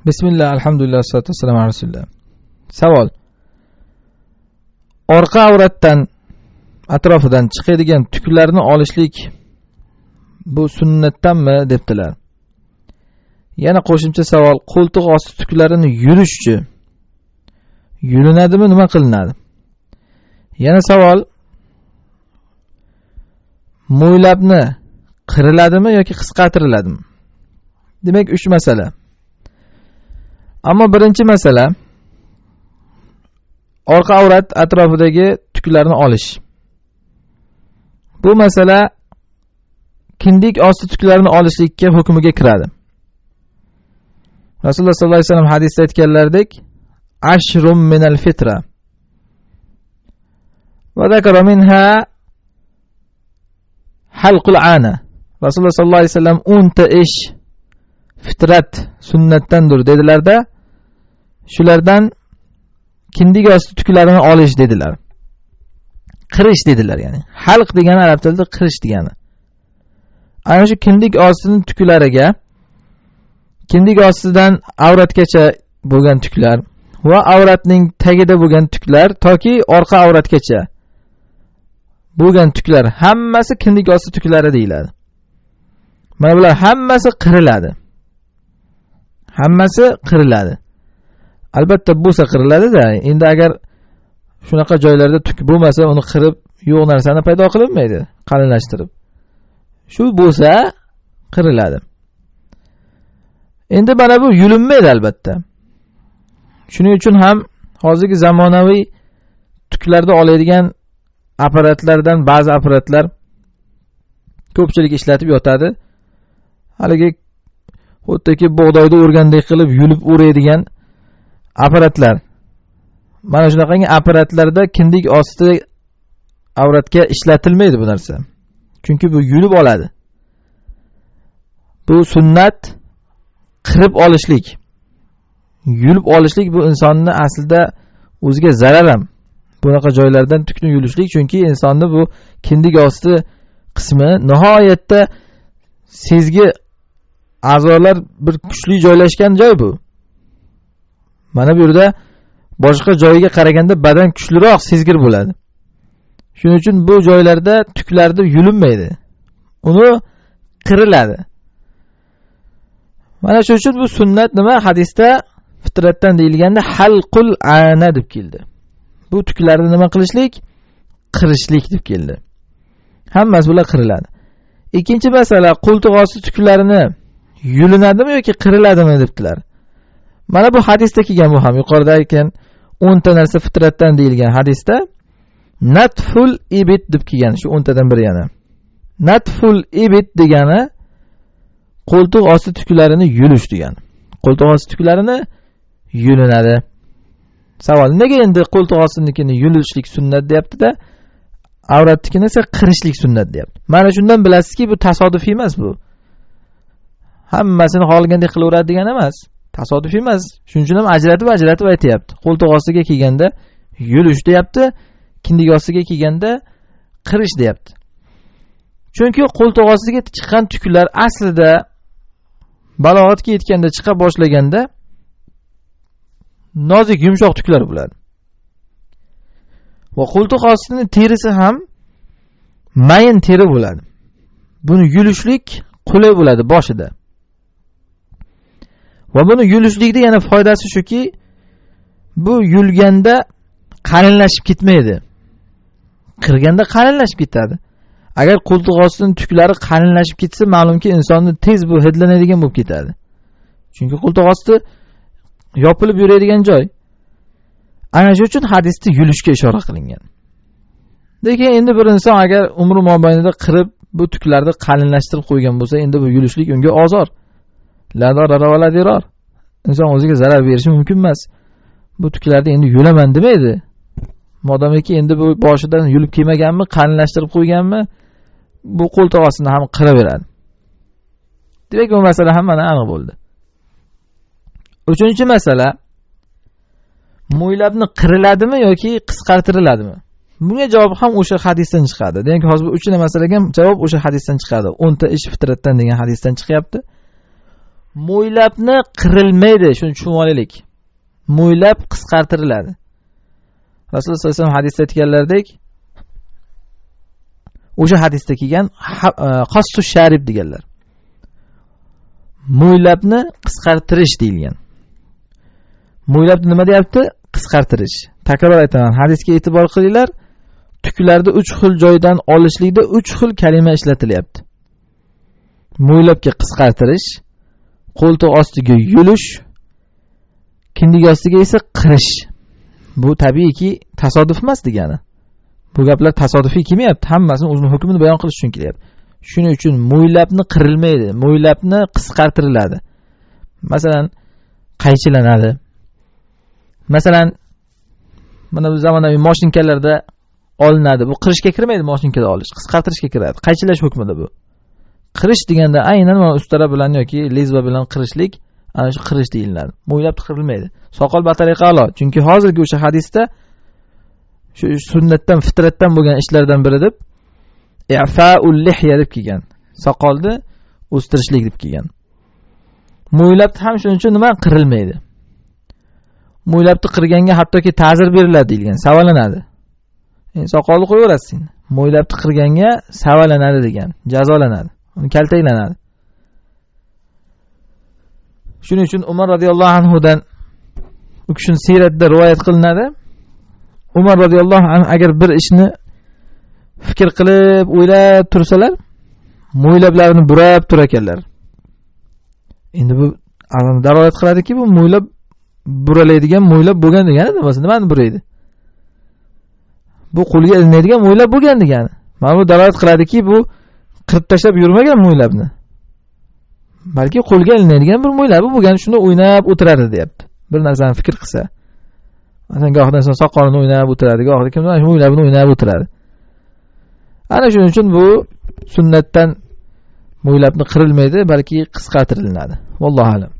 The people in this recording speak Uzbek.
Bismillah, alhamdulillah, salatu vassalamu ala rasulillah. Savol. Orqa avratdan atrofidan chiqadigan tuklarni olishlik bu sunnatdanmi debdilar. Yana qo'shimcha savol, qo'ltiq osti tuklarini yulishchi yulinadimi, nima qilinadi? Yana savol, mo'ylabni qiriladimi yoki qisqartiriladimi? Demak, 3 masala. Ammo birinchi masala orqa avrat atrofidagi tuklarni olish. Bu masala kindik osti tuklarini olishlikka hukmiga kiradi. Rasululloh sollallohu alayhi vasallam hadisda aytganlaridek, ashrum minal fitra. Va zakara minha halqul ana. Rasululloh sollallohu alayhi vasallam 10 ta ish fitrat sunnatdandir dedilarda, shulardan kindik osti tuklarini olish dedilar. Qirish dedilar, ya'ni. Halq degani arab tilida qirish degani. Ana shu kindik ostining tuklariga, kindik ostidan avratgacha bo'lgan tuklar va avratning tagida bo'lgan tuklar toki orqa avratgacha bo'lgan tuklar hammasi kindik osti tuklari deyiladi. Mana bular hammasi qiriladi. Hammasi qiriladi. Albatta bo'lsa qiriladi-da. Endi agar shunaqa joylarda tuk bo'lmasa, uni qirib yo'q narsani paydo qilinmaydi, qalinlashtirib. Shu bo'lsa qiriladi. Endi mana bu yulinmaydi albatta. Shuning uchun ham hozirgi zamonaviy tuklarda oladigan apparatlardan ba'zi apparatlar ko'pchilik ishlatib yotadi. Haligi xuddiki bug'doyda o'rgandek qilib yulib o'raydigan apparatlar. Mana shunaqangi apparatlarda kindik osti avratga ishlatilmaydi bu narsa. Chunki bu yulib oladi. Bu sunnat qirib olishlik. Yulib olishlik bu insonni aslida o'ziga zarar ham. Bunaqa joylardan tukni yulishlik, chunki insonni bu kindik osti qismi nihoyatda sezgi a'zolar bir kuchli joylashgan joy bu. Mana bu yerda boshqa joyiga qaraganda badan kuchliroq, sezgir bo'ladi. Shuning uchun bu joylarda tuklarda yulinmaydi. Uni qiriladi. Mana shuning uchun bu sunnat nima? Hadisda fitratdan deyilganda halqul ana deb keldi. Bu tuklarni nima qilishlik? Qirishlik deb keldi. Hammasi bular qiriladi. Ikkinchi masala, qo'ltiq osti tuklarini yulinadimi yoki qiriladimi debdilar. Mana bu hadisda kelgan, bu ham yuqorida aytgan 10 ta narsa fitratdan deyilgan hadisda natful ibit deb kelgan, shu 10 tadan biri yana. Natful ibit degani qo'ltiq osti tuklarini yulish degani. Qo'ltiq osti tuklarini yulinadi. Savol, nega endi qo'ltiq ostinikini yulishlik sunnat deyapti-da, avratnikini esa qirishlik sunnat deyapti? Mana shundan bilasizki, bu tasodifiy emas bu. Hammasini xohlagandek qilaveradi degan emas. Tasodifiy emas. Shuning uchun ham ajratib aytayapti. Qo'ltiq ostiga kelganda yulish deyapti, kindik ostiga kelganda qirish deyapti. Chunki qo'ltiq ostiga chiqqan tuklar aslida balog'atga yetganda, chiqa boshlaganda nozik, yumshoq tuklar bo'ladi. Va qo'ltiq ostining terisi ham mayin teri bo'ladi. Buni yulishlik qulay bo'ladi boshida. Va buni yulishlikda yana foydasi shuki, bu yulganda qalinlashib ketmaydi. Qirganda qalinlashib ketadi. Agar qo'ltiq ostining tuklari qalinlashib ketsa, ma'lumki insonni tez bu hidlanadigan bo'lib ketadi. Chunki qo'ltiq osti yopilib yuradigan joy. Ana shu uchun hadisda yulishga ishora qilingan. Lekin endi bir inson agar umri mobaynida qirib bu tuklarni qalinlashtirib qo'ygan bo'lsa, endi bu yulishlik unga ozor. La darara va la dirar. Inson o'ziga zarar berishi mumkin emas. Bu tuklarni endi yulaman demaydi. Modamiki endi bu boshidan yulib kelmaganmi, qalinlashtirib qo'yganmi, bu qo'ltiq ostini ham qiraveradi. Demak, bu masala ham mana aniq bo'ldi. Uchinchi masala, mo'ylabni qiriladimi yoki qisqartiriladimi? Bunga javob ham o'sha hadisdan chiqadi. Demak, hozir bu 3 masalaga javob o'sha hadisdan chiqadi. 10 ta ish fitratdan degan hadisdan chiqyapti. Mo'ylabni qirilmaydi, shuni tushunib olaylik. Mo'ylab qisqartiriladi. Rasululloh sollallohu alayhi vasallam hadisda aytganlaridek, o'sha hadisda kelgan qassu sharib deganlar. Mo'ylabni qisqartirish deyilgan. Mo'ylabni nima deyapti? Qisqartirish. Takror aytaman, hadisga e'tibor qilinglar. Tuklarni 3 xil joydan olishlikda 3 xil kalima ishlatilyapti. Mo'ylabga qisqartirish, qo'ltiq ostiga yulish, kindik ostiga esa qirish. Bu tabiiyki tasodif emas degani. Bu gaplar tasodifiy kelmayapti. Hammasini o'zining hukmini bayon qilish uchun kelyapti. Shuning uchun mo'ylabni qirilmaydi, mo'ylabni qisqartiriladi. Masalan, qaychilanadi. Masalan, mana bu zamonaviy mashinkalarda olinadi. Bu qirishga kirmaydi, mashinkada olish, qisqartirishga kiradi. Qaychilash hukmida bu. Qirish deganda aynan mana ustara bilan yoki lezba bilan qirishlik, ana shu qirish deyiladi. Mo'ylab qirilmaydi. Soqol batariqa a'lo. Chunki hozirgi o'sha hadisda shu sunnatdan, fitratdan bo'lgan ishlardan biri deb i'fa'ul lihya deb kelgan. Soqolni o'stirishlik deb kelgan. Mo'ylab ham shuning uchun nima qirilmaydi. Mo'ylabni qirganga hattoki ta'zir beriladi deyilgan, savalanadi. Soqolni qo'yaverasiz. Mo'ylabni qirganga savalanadi degan, jazolanadi. Uni kaltaklanadi. Shuning uchun Umar radhiyallohu anhu dan u kishining siyratida rivoyat qilinadi. Umar radhiyallohu anhu agar bir ishni fikr qilib, o'ylab tursalar, mo'ylablarini burab turar ekanlar. Endi bu daroyat qiladiki, bu mo'ylab buralaydigan mo'ylab bo'lgan degani nimasi? Nimani buraydi? Bu qo'lga ilinadigan mo'ylab bo'lgan degani. Mana bu daroyat qiladiki, bu qirib tashlab yurmagan mo'ylabni. Balki qo'lga ilinadigan bir mo'ylabi bo'lgan, shuni o'ynab o'tiradi deyapti. Bir narsani fikr qilsa. Masalan, gohida inson soqolini o'ynab o'tiradi, gohida kimdir shu mo'ylabini o'ynab o'tiradi. Ana shuning uchun bu sunnatdan mo'ylabni qirilmaydi, balki qisqartiriladi. Vallohu a'lam.